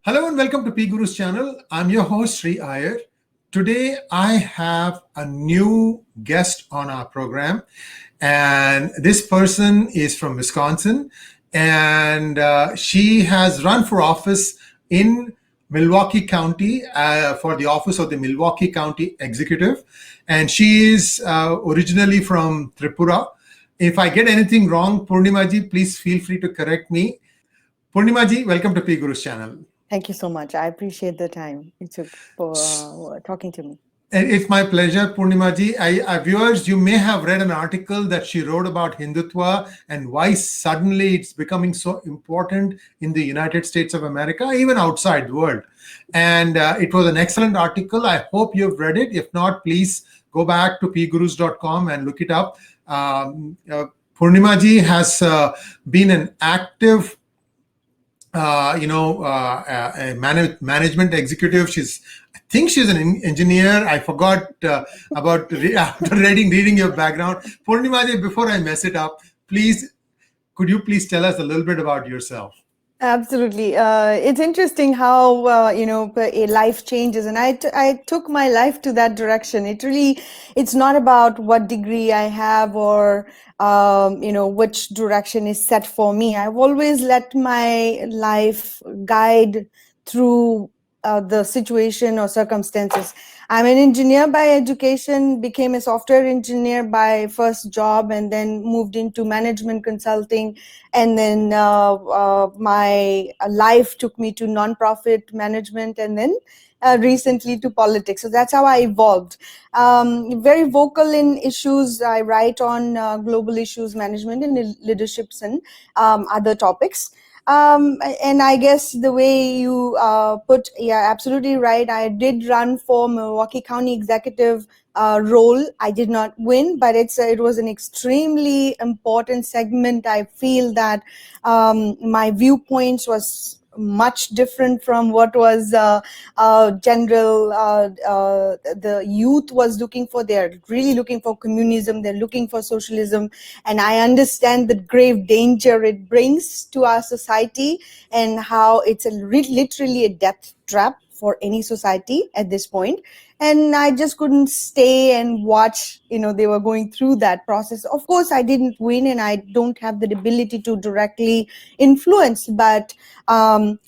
Hello and welcome to PGurus channel. I'm your host Sri Iyer. Today I have a new guest on our program, and this person is from Wisconsin, and she has run for office in Milwaukee County for the office of the Milwaukee County Executive, and she is originally from Tripura. If I get anything wrong, Purnima ji, please feel free to correct me. Purnima ji, welcome to PGurus channel. Thank you so much. I appreciate the time you took for talking to me. It's my pleasure, Purnima ji. Viewers, you may have read an article that she wrote about Hindutva and why suddenly it's becoming so important in the United States of America, even outside the world. And it was an excellent article. I hope you've read it. If not, please go back to pgurus.com and look it up. Purnima ji has been an active a management executive. I think she's an engineer. I forgot about after reading your background. Purnima ji, before I mess it up, could you please tell us a little bit about yourself? Absolutely. It's interesting how, a life changes. And I took my life to that direction. It's not about what degree I have or, which direction is set for me. I've always let my life guide through the situation or circumstances. I'm an engineer by education, became a software engineer by first job, and then moved into management consulting. And then my life took me to nonprofit management, and then recently to politics. So that's how I evolved. Very vocal in issues. I write on global issues, management and leaderships and other topics. And I guess the way you put, yeah, absolutely right. I did run for Milwaukee County Executive role. I did not win, but it was an extremely important segment. I feel that my viewpoints was much different from what was general the youth was looking for. They're really looking for communism, they're looking for socialism, and I understand the grave danger it brings to our society and how it's literally a death trap for any society at this point. And I just couldn't stay and watch, they were going through that process. Of course, I didn't win and I don't have the ability to directly influence, but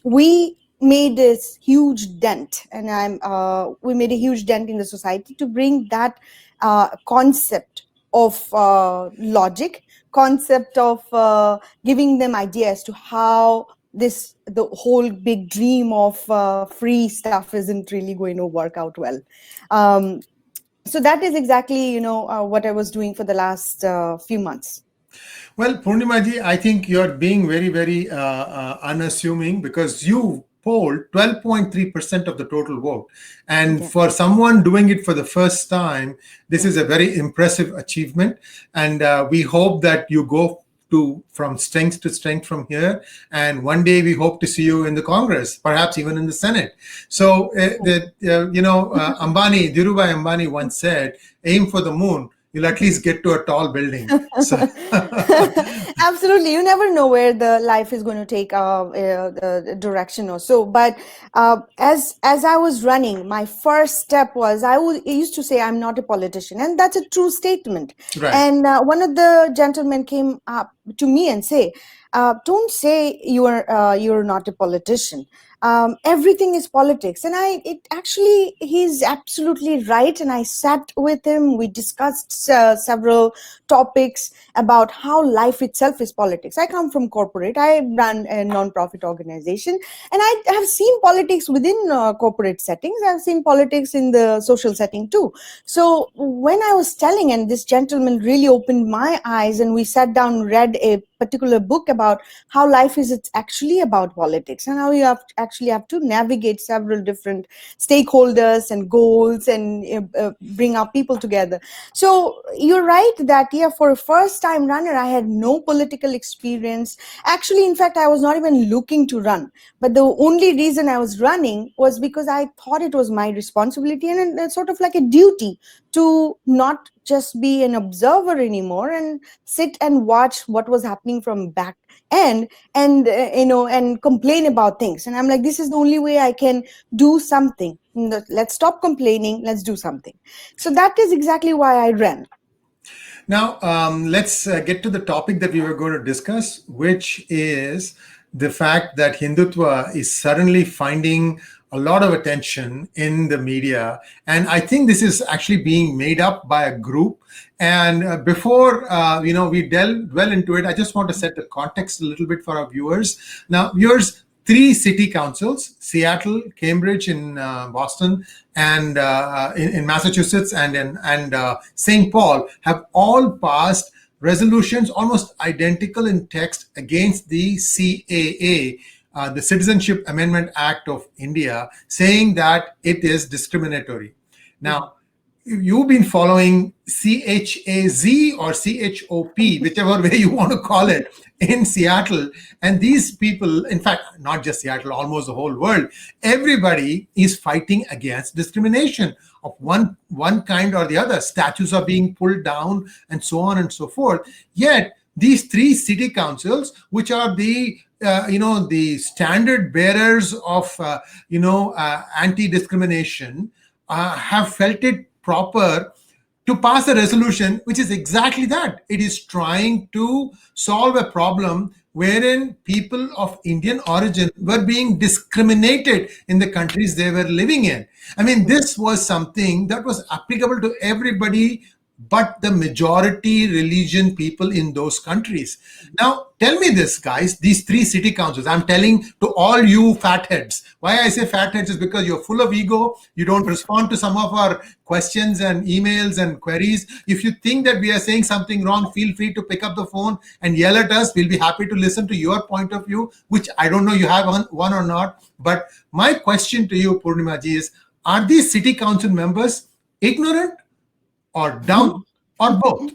we made this huge dent, and we made a huge dent in the society to bring that concept of logic, concept of giving them ideas to how the whole big dream of free stuff isn't really going to work out well. So that is exactly, what I was doing for the last few months. Well, Purnima ji, I think you're being very, very unassuming, because you polled 12.3% of the total vote. And for someone doing it for the first time, this is a very impressive achievement. And we hope that you go from strength to strength from here, and one day we hope to see you in the Congress, perhaps even in the Senate. So Ambani, Dhirubhai Ambani once said, aim for the moon, you'll at least get to a tall building. So absolutely, you never know where the life is going to take the direction or so. But as I was running, my first step was I used to say I'm not a politician, and that's a true statement. Right. And one of the gentlemen came up to me and say, don't say you're not a politician. Everything is politics. And he's absolutely right. And I sat with him, we discussed several topics about how life itself is politics. I come from corporate, I run a non-profit organization, and I have seen politics within corporate settings. I've seen politics in the social setting too. So when I was telling, and this gentleman really opened my eyes, and we sat down, read a particular book about how life is it's actually about politics and how you actually have to navigate several different stakeholders and goals and bring our people together. So you're right that, yeah, for a first time runner, I had no political experience. Actually, in fact, I was not even looking to run. But the only reason I was running was because I thought it was my responsibility and it's sort of like a duty to not just be an observer anymore and sit and watch what was happening from back end and complain about things. And I'm like, this is the only way I can do something. Let's stop complaining. Let's do something. So that is exactly why I ran. Now, let's get to the topic that we were going to discuss, which is the fact that Hindutva is suddenly finding a lot of attention in the media. And I think this is actually being made up by a group. And before we delve well into it, I just want to set the context a little bit for our viewers. Now, viewers, three city councils, Seattle, Cambridge in Boston, and in Massachusetts, and St. Paul, have all passed resolutions almost identical in text against the CAA, the Citizenship Amendment Act of India, saying that it is discriminatory. Now, you've been following CHAZ or CHOP, whichever way you want to call it, in Seattle. And these people, in fact, not just Seattle, almost the whole world, everybody is fighting against discrimination of one kind or the other. Statues are being pulled down and so on and so forth. Yet, these three city councils, which are the the standard bearers of anti-discrimination, have felt it proper to pass a resolution which is exactly that. It is trying to solve a problem wherein people of Indian origin were being discriminated in the countries they were living in. I mean, this was something that was applicable to everybody but the majority religion people in those countries. Now, tell me this, guys, these three city councils, I'm telling to all you fatheads. Why I say fatheads is because you're full of ego. You don't respond to some of our questions and emails and queries. If you think that we are saying something wrong, feel free to pick up the phone and yell at us. We'll be happy to listen to your point of view, which I don't know you have one or not. But my question to you, Purnima ji, is, are these city council members ignorant or dumb or both?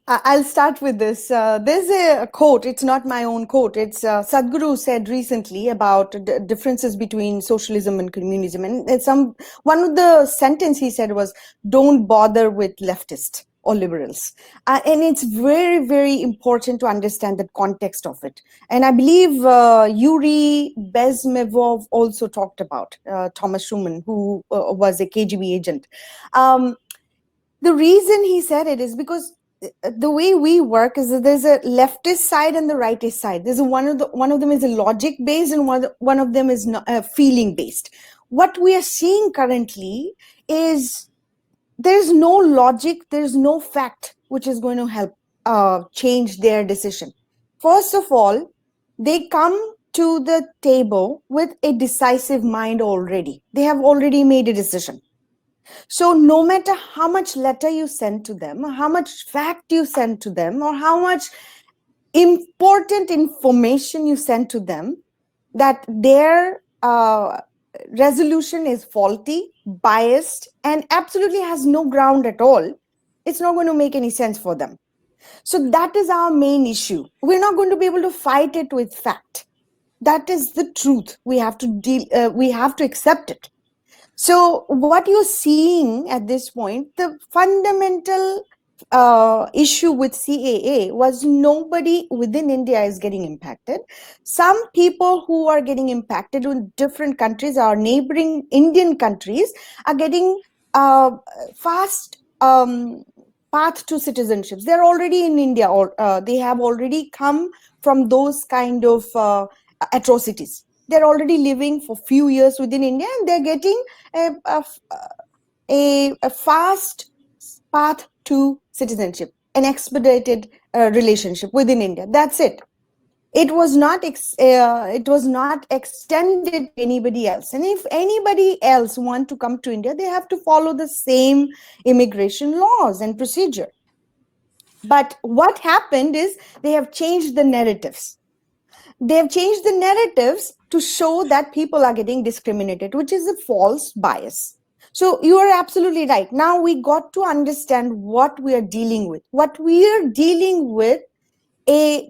I'll start with this. There's a quote. It's not my own quote. It's Sadhguru said recently about differences between socialism and communism. And one of the sentence he said was, "Don't bother with leftists or liberals." And it's very, very important to understand the context of it. And I believe Yuri Bezmevov also talked about Thomas Schumann, who was a KGB agent. The reason he said it is because the way we work is that there's a leftist side and the rightist side. There's one of them is a logic based and one of them is feeling based. What we are seeing currently is there's no logic, there's no fact which is going to help change their decision. First of all, they come to the table with a decisive mind already. They have already made a decision. So no matter how much letter you send to them, or how much fact you send to them, or how much important information you send to them, that their resolution is faulty, biased, and absolutely has no ground at all, it's not going to make any sense for them. So that is our main issue. We're not going to be able to fight it with fact. That is the truth. We have to accept it. So what you're seeing at this point, the fundamental issue with CAA was nobody within India is getting impacted. Some people who are getting impacted in different countries, our neighboring Indian countries, are getting fast path to citizenships. They're already in India, or they have already come from those kind of atrocities. They're already living for a few years within India, and they're getting a fast path to citizenship, an expedited relationship within India. That's it. It was not extended to anybody else. And if anybody else want to come to India, they have to follow the same immigration laws and procedure. But what happened is they have changed the narratives. They have changed the narratives to show that people are getting discriminated, which is a false bias. So you are absolutely right. Now we got to understand what we are dealing with. What we are dealing with, a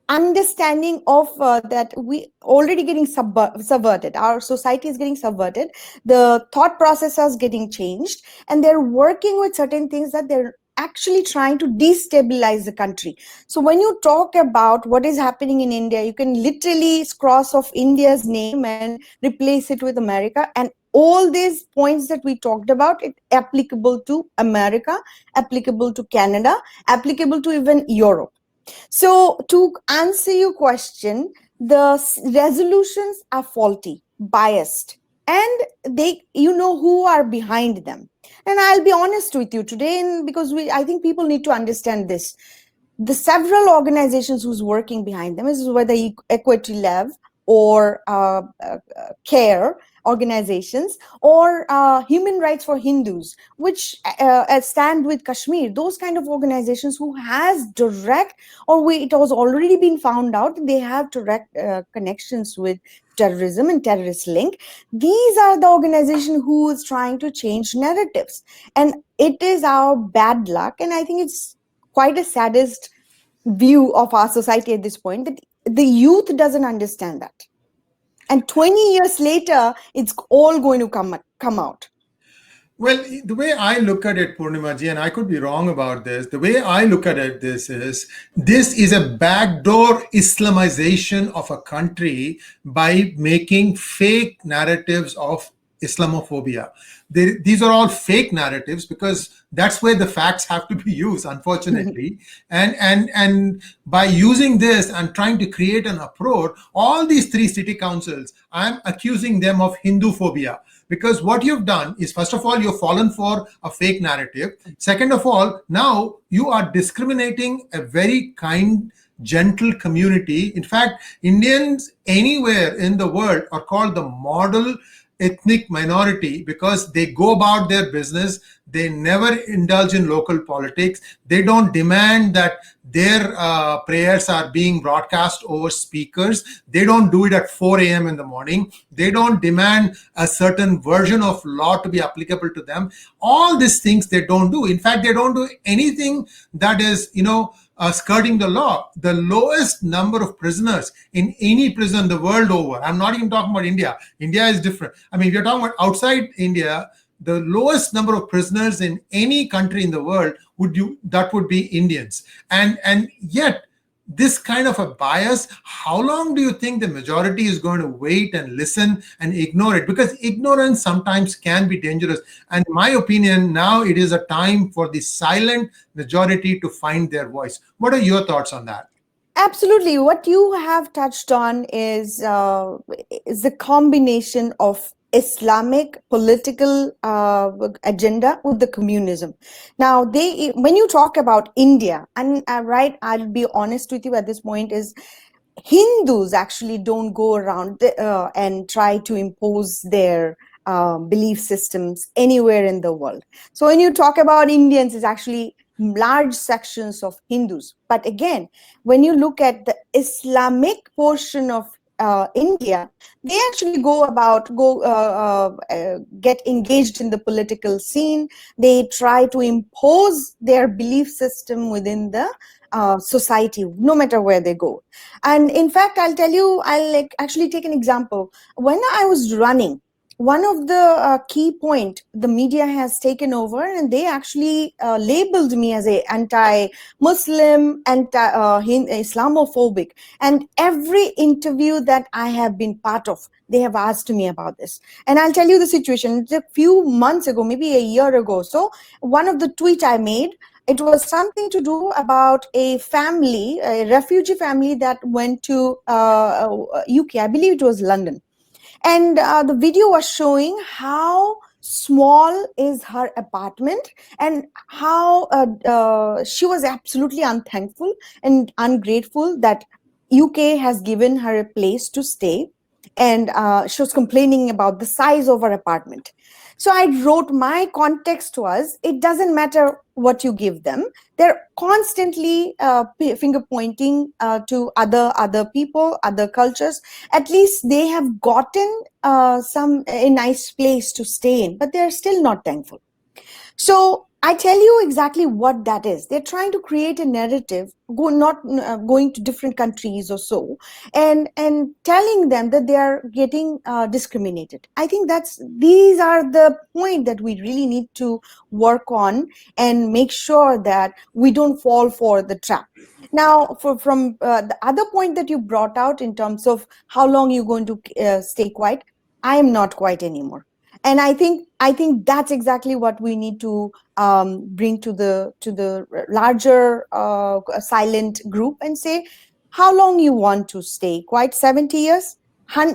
understanding of that we already getting subverted. Our society is getting subverted. The thought process is getting changed, and they're working with certain things that they're actually trying to destabilize the country. So when you talk about what is happening in India, you can literally cross off India's name and replace it with America, and all these points that we talked about, it applicable to America, applicable to Canada, applicable to even Europe. So to answer your question, the resolutions are faulty, biased, and you know who are behind them. And I'll be honest with you today, and because I think people need to understand this. The several organizations who's working behind them is whether Equity Lab or CARE organizations, or Human Rights for Hindus, which stand with Kashmir. Those kind of organizations who has direct, or it has already been found out they have direct connections with terrorism and terrorist link. These are the organization who is trying to change narratives, and it is our bad luck. And I think it's quite a saddest view of our society at this point, that the youth doesn't understand that, and 20 years later it's all going to come out. Well, the way I look at it, Purnimaji, and I could be wrong about this, the way I look at it, this is a backdoor Islamization of a country by making fake narratives of Islamophobia. These are all fake narratives because that's where the facts have to be used, unfortunately. And by using this and trying to create an uproar, all these three city councils, I'm accusing them of Hinduphobia. Because what you've done is, first of all, you've fallen for a fake narrative. Second of all, now you are discriminating a very kind, gentle community. In fact, Indians anywhere in the world are called the model ethnic minority because they go about their business. They never indulge in local politics. They don't demand that their prayers are being broadcast over speakers. They don't do it at 4 a.m. in the morning. They don't demand a certain version of law to be applicable to them. All these things they don't do. In fact, they don't do anything that is, skirting the law. The lowest number of prisoners in any prison the world over, I'm not even talking about India. India is different. I mean, if you're talking about outside India, the lowest number of prisoners in any country in the world would be Indians. And yet, this kind of a bias, how long do you think the majority is going to wait and listen and ignore it? Because ignorance sometimes can be dangerous. And in my opinion, now it is a time for the silent majority to find their voice. What are your thoughts on that? Absolutely. What you have touched on is the combination of Islamic political agenda with the communism. Now, when you talk about India, and right, I'll be honest with you at this point, is Hindus actually don't go around and try to impose their belief systems anywhere in the world. So when you talk about Indians, it's actually large sections of Hindus. But again, when you look at the Islamic portion of India, they actually get engaged in the political scene. They try to impose their belief system within the society, no matter where they go. And in fact, I'll actually take an example. When I was running, one of the key point the media has taken over, and they actually labeled me as a anti-Muslim, Islamophobic. And every interview that I have been part of, they have asked me about this. And I'll tell you the situation. A few months ago, maybe a year ago, so one of the tweet I made, it was something to do about a family, a refugee family that went to UK. I believe it was London. And the video was showing how small is her apartment, and how she was absolutely unthankful and ungrateful that UK has given her a place to stay. and she was complaining about the size of her apartment. So I wrote, my context was, it doesn't matter what you give them. They're constantly finger pointing to other people, other cultures. At least they have gotten a nice place to stay in, but they're still not thankful. So I tell you exactly what that is. They're trying to create a narrative, not going to different countries or so, and telling them that they are getting discriminated. I think these are the point that we really need to work on and make sure that we don't fall for the trap. Now, from the other point that you brought out in terms of how long you're going to stay quiet, I am not quiet anymore. And I think that's exactly what we need to bring to the larger silent group and say, how long you want to stay quiet? 70 years,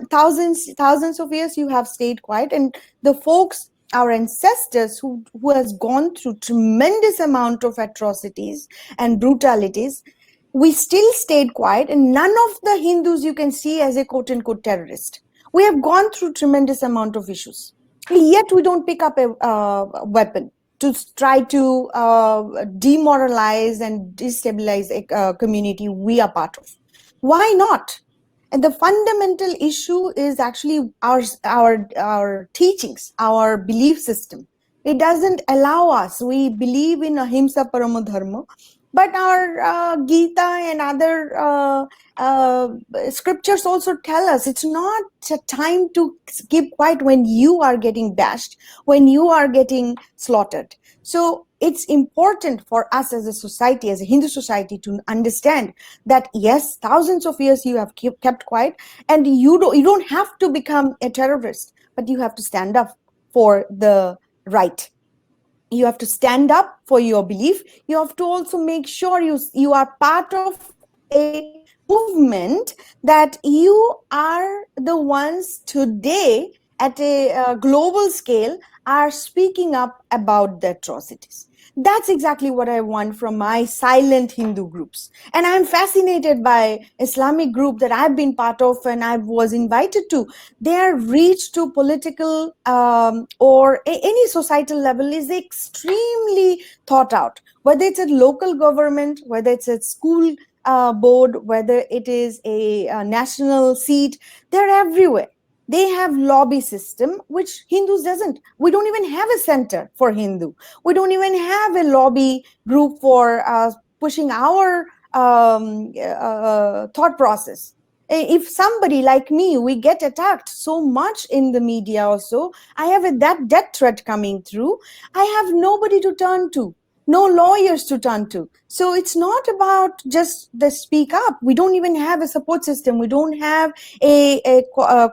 thousands of years you have stayed quiet, and the folks, our ancestors who has gone through tremendous amount of atrocities and brutalities, we still stayed quiet, and none of the Hindus you can see as a quote unquote terrorist. We have gone through tremendous amount of issues, yet we don't pick up a weapon to try to demoralize and destabilize a community we are part of. Why not? And the fundamental issue is actually our teachings, our belief system. It doesn't allow us. We believe in ahimsa paramo dharma, but our Gita and other scriptures also tell us it's not a time to keep quiet when you are getting bashed, when you are getting slaughtered. So it's important for us as a society, as a Hindu society, to understand that yes, thousands of years you have kept quiet, and you don't have to become a terrorist, but you have to stand up for the right. You have to stand up for your belief. You have to also make sure you are part of a movement, that you are the ones today at a global scale are speaking up about the atrocities. That's exactly what I want from my silent Hindu groups. And I'm fascinated by Islamic group that I've been part of and I was invited to. Their reach to political or any societal level is extremely thought out. Whether it's a local government, whether it's a school board, whether it is a national seat, they're everywhere. They have lobby system, which Hindus doesn't. We don't even have a center for Hindu. We don't even have a lobby group for pushing our thought process. If somebody like me, we get attacked so much in the media also, I have that death threat coming through, I have nobody to turn to, no lawyers to turn to. So it's not about just the speak up. We don't even have a support system. We don't have a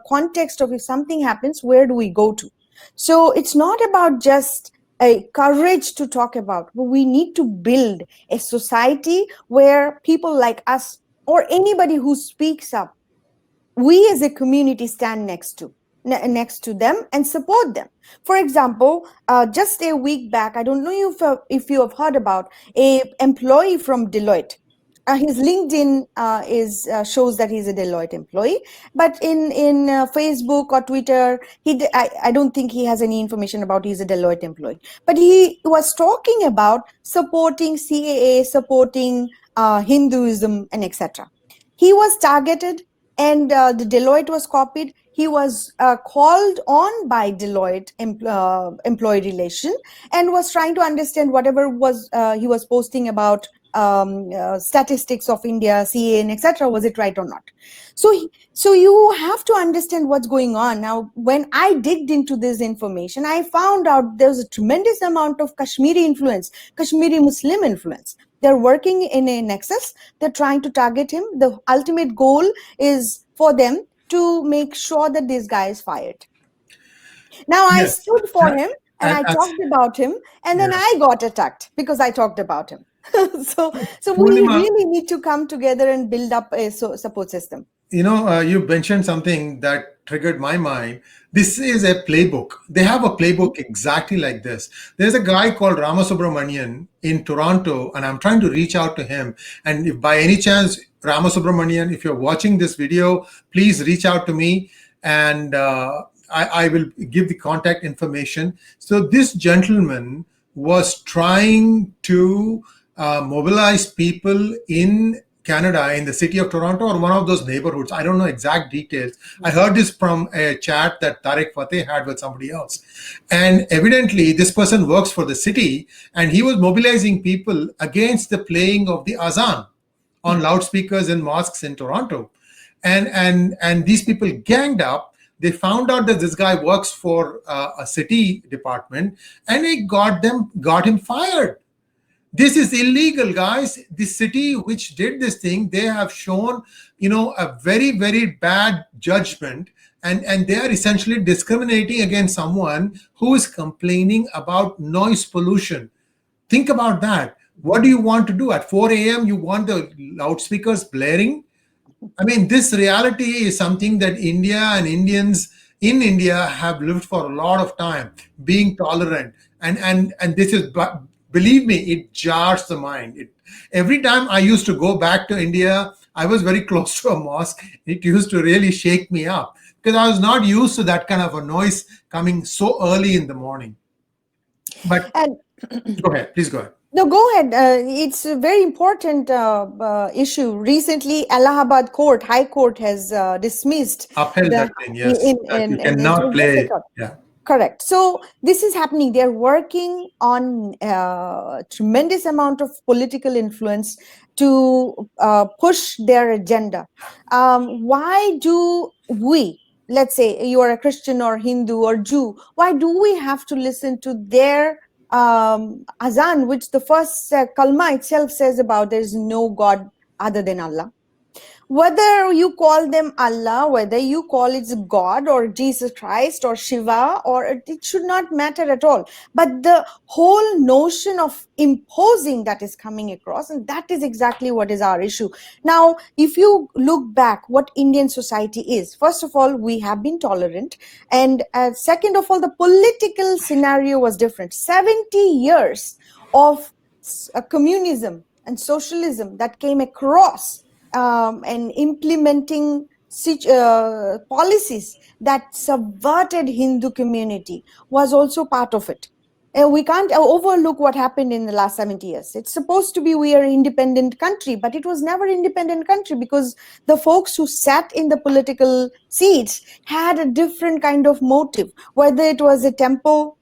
context of if something happens, where do we go to? So it's not about just a courage to talk about, but we need to build a society where people like us or anybody who speaks up, we as a community stand next to them and support them. For example, just a week back, I don't know if you have heard about a employee from Deloitte. His LinkedIn shows that he's a Deloitte employee, but in Facebook or Twitter, I don't think he has any information about he's a Deloitte employee. But he was talking about supporting CAA, supporting Hinduism, and etc. He was targeted, and the Deloitte was copied. He was called on by Deloitte employee relation, and was trying to understand whatever was he was posting about statistics of India, CA, and etc. Was it right or not? So you have to understand what's going on. Now, when I digged into this information, I found out there's a tremendous amount of Kashmiri influence, Kashmiri Muslim influence. They're working in a nexus. They're trying to target him. The ultimate goal is for them to make sure that this guy is fired. Now, I stood for him and I talked about him, and then I got attacked because I talked about him. So we really need to come together and build up a support system. You know, you mentioned something that triggered my mind. This is a playbook. They have a playbook exactly like this. There's a guy called Ramasubramanian in Toronto, and I'm trying to reach out to him. And if by any chance, Ramasubramanian, if you're watching this video, please reach out to me. and I will give the contact information. So this gentleman was trying to mobilize people in Canada, in the city of Toronto or one of those neighborhoods. I don't know exact details. I heard this from a chat that Tariq Fateh had with somebody else. And evidently, this person works for the city, and he was mobilizing people against the playing of the azan on loudspeakers in mosques in Toronto. And these people ganged up. They found out that this guy works for a city department, and they got him fired. This is illegal, guys. The city which did this thing, they have shown, a very, very bad judgment, and they are essentially discriminating against someone who is complaining about noise pollution. Think about that. What do you want to do at 4 a.m.? You want the loudspeakers blaring? I mean, this reality is something that India and Indians in India have lived for a lot of time, being tolerant. And this is, believe me, it jars the mind. Every time I used to go back to India, I was very close to a mosque. It used to really shake me up because I was not used to that kind of a noise coming so early in the morning. But go ahead, please go ahead. No, go ahead. It's a very important issue. Recently, Allahabad High Court has dismissed Upheld that thing, yes. You cannot play. Yeah. Correct. So this is happening. They're working on tremendous amount of political influence to push their agenda. Why do we, let's say you are a Christian or Hindu or Jew, why do we have to listen to their azan, which the first kalma itself says about there is no God other than Allah? Whether you call them Allah, whether you call it God or Jesus Christ or Shiva, or it should not matter at all. But the whole notion of imposing that is coming across, and that is exactly what is our issue. Now, if you look back what Indian society is, first of all, we have been tolerant. And second of all, the political scenario was different. 70 years of communism and socialism that came across and implementing policies that subverted Hindu community was also part of it. We can't overlook what happened in the last 70 years. It's supposed to be we are an independent country, but it was never an independent country because the folks who sat in the political seats had a different kind of motive, whether it was a temple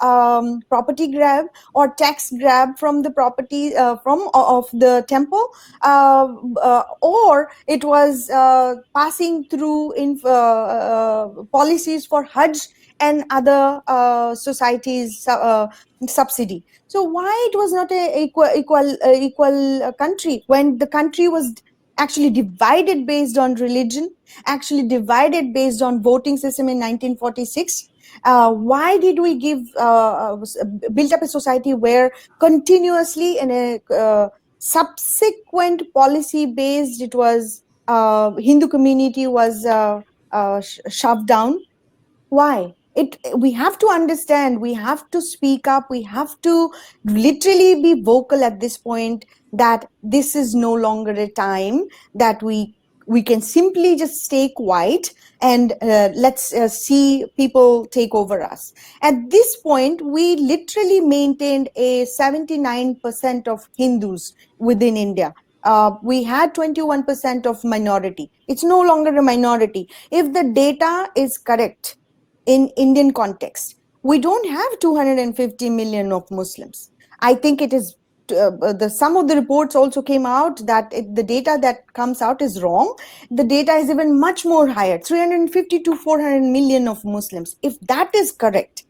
property grab or tax grab from the property of the temple, or it was passing through policies for Hajj and other societies subsidy. So why it was not a equal country when the country was actually divided based on religion, actually divided based on voting system in 1946? Why did we build up a society where continuously in a subsequent policy based it was Hindu community was shoved down? Why? We have to understand, we have to speak up, we have to literally be vocal at this point that this is no longer a time that we can simply just stay quiet and let's see people take over us. At this point, we literally maintained a 79% of Hindus within India. We had 21% of minority. It's no longer a minority. If the data is correct, in Indian context, we don't have 250 million of Muslims. I think it is some of the reports also came out that the data that comes out is wrong. The data is even much more higher, 350 to 400 million of Muslims. If that is correct,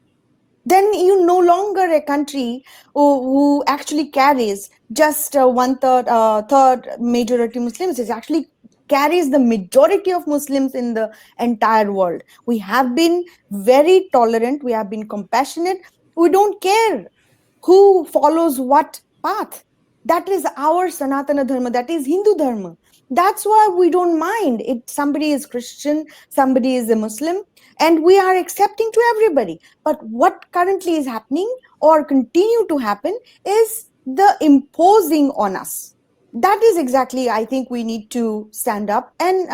then you no longer a country who actually carries just third majority Muslims. It actually carries the majority of Muslims in the entire world. We have been very tolerant. We have been compassionate. We don't care who follows what path. That is our Sanatana Dharma. That is Hindu Dharma. That's why we don't mind if somebody is Christian, somebody is a Muslim, and we are accepting to everybody. But what currently is happening or continue to happen is the imposing on us. That is exactly, I think, we need to stand up and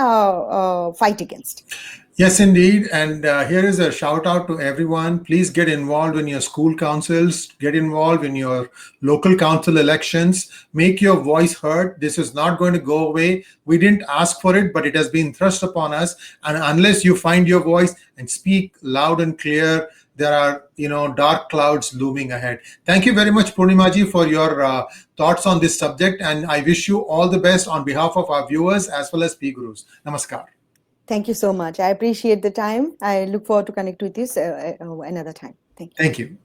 fight against. Yes, indeed. And here is a shout out to everyone. Please get involved in your school councils, get involved in your local council elections, make your voice heard. This is not going to go away. We didn't ask for it, but it has been thrust upon us. And unless you find your voice and speak loud and clear, there are dark clouds looming ahead. Thank you very much, Purnimaji, for your thoughts on this subject. And I wish you all the best on behalf of our viewers as well as PGurus. Namaskar. Thank you so much. I appreciate the time. I look forward to connect with this another time. Thank you. Thank you.